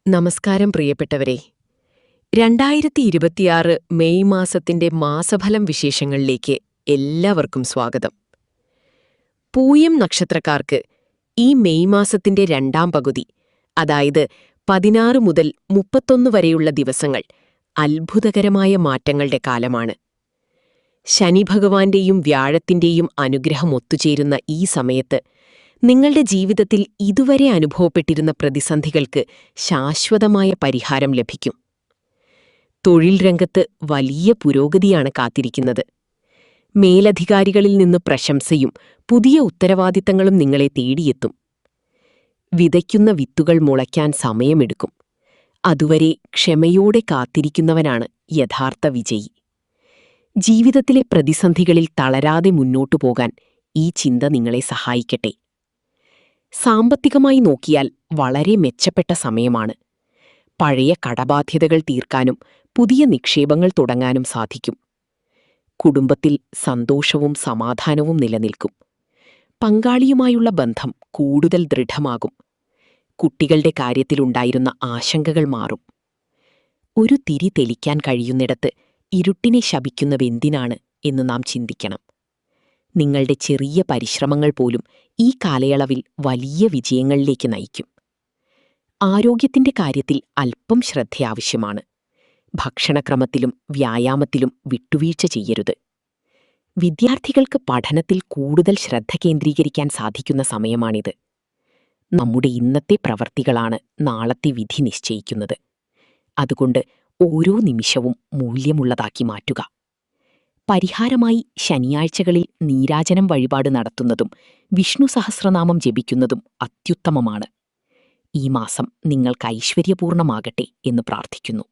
നമസ്കാരം പ്രിയപ്പെട്ടവരെ. 2026 മെയ് മാസത്തിന്റെ മാസഫലം വിശേഷങ്ങളിലേക്ക് എല്ലാവർക്കും സ്വാഗതം. പൂയം നക്ഷത്രക്കാർക്ക് ഈ മെയ് മാസത്തിന്റെ രണ്ടാം പകുതി, അതായത് 16 മുതൽ 31 വരെയുള്ള ദിവസങ്ങൾ അത്ഭുതകരമായ മാറ്റങ്ങളുടെ കാലമാണ്. ശനിഭഗവാന്റെയും വ്യാഴത്തിന്റെയും അനുഗ്രഹം ഒത്തുചേരുന്ന ഈ സമയത്ത് നിങ്ങളുടെ ജീവിതത്തിൽ ഇതുവരെ അനുഭവപ്പെട്ടിരുന്ന പ്രതിസന്ധികൾക്ക് ശാശ്വതമായ പരിഹാരം ലഭിക്കും. തൊഴിൽ രംഗത്ത് വലിയ പുരോഗതിയാണ് കാത്തിരിക്കുന്നത്. മേലധികാരികളിൽ നിന്ന് പ്രശംസയും പുതിയ ഉത്തരവാദിത്തങ്ങളും നിങ്ങളെ തേടിയെത്തും. വിതയ്ക്കുന്ന വിത്തുകൾ മുളയ്ക്കാൻ സമയമെടുക്കും. അതുവരെ ക്ഷമയോടെ കാത്തിരിക്കുന്നവനാണ് യഥാർത്ഥ വിജയി. ജീവിതത്തിലെ പ്രതിസന്ധികളിൽ തളരാതെ മുന്നോട്ടു പോകാൻ ഈ ചിന്ത നിങ്ങളെ സഹായിക്കട്ടെ. സാമ്പത്തികമായി നോക്കിയാൽ വളരെ മെച്ചപ്പെട്ട സമയമാണ്. പഴയ കടബാധ്യതകൾ തീർക്കാനും പുതിയ നിക്ഷേപങ്ങൾ തുടങ്ങാനും സാധിക്കും. കുടുംബത്തിൽ സന്തോഷവും സമാധാനവും നിലനിൽക്കും. പങ്കാളിയുമായുള്ള ബന്ധം കൂടുതൽ ദൃഢമാകും. കുട്ടികളുടെ കാര്യത്തിലുണ്ടായിരുന്ന ആശങ്കകൾ മാറും. ഒരു തിരി തെളിക്കാൻ കഴിയുന്നിടത്ത് ഇരുട്ടിനെ ശപിക്കുന്നവെന്തിനാണ് എന്ന് നാം ചിന്തിക്കണം. നിങ്ങളുടെ ചെറിയ പരിശ്രമങ്ങൾ പോലും ഈ കാലയളവിൽ വലിയ വിജയങ്ങളിലേക്ക് നയിക്കും. ആരോഗ്യത്തിന്റെ കാര്യത്തിൽ അല്പം ശ്രദ്ധ ആവശ്യമാണ്. ഭക്ഷണക്രമത്തിലും വ്യായാമത്തിലും വിട്ടുവീഴ്ച ചെയ്യരുത്. വിദ്യാർത്ഥികൾക്ക് പഠനത്തിൽ കൂടുതൽ ശ്രദ്ധ കേന്ദ്രീകരിക്കാൻ സാധിക്കുന്ന സമയമാണിത്. നമ്മുടെ ഇന്നത്തെ പ്രവൃത്തികളാണ് നാളത്തെ വിധി നിശ്ചയിക്കുന്നത്. അതുകൊണ്ട് ഓരോ നിമിഷവും മൂല്യമുള്ളതാക്കി മാറ്റുക. പരിഹാരമായി ശനിയാഴ്ചകളിൽ നീരാജനം വഴിപാട് നടത്തുന്നതും വിഷ്ണു സഹസ്രനാമം ജപിക്കുന്നതും അത്യുത്തമമാണ്. ഈ മാസം നിങ്ങൾക്ക് ഐശ്വര്യപൂർണമാകട്ടെ എന്ന് പ്രാർത്ഥിക്കുന്നു.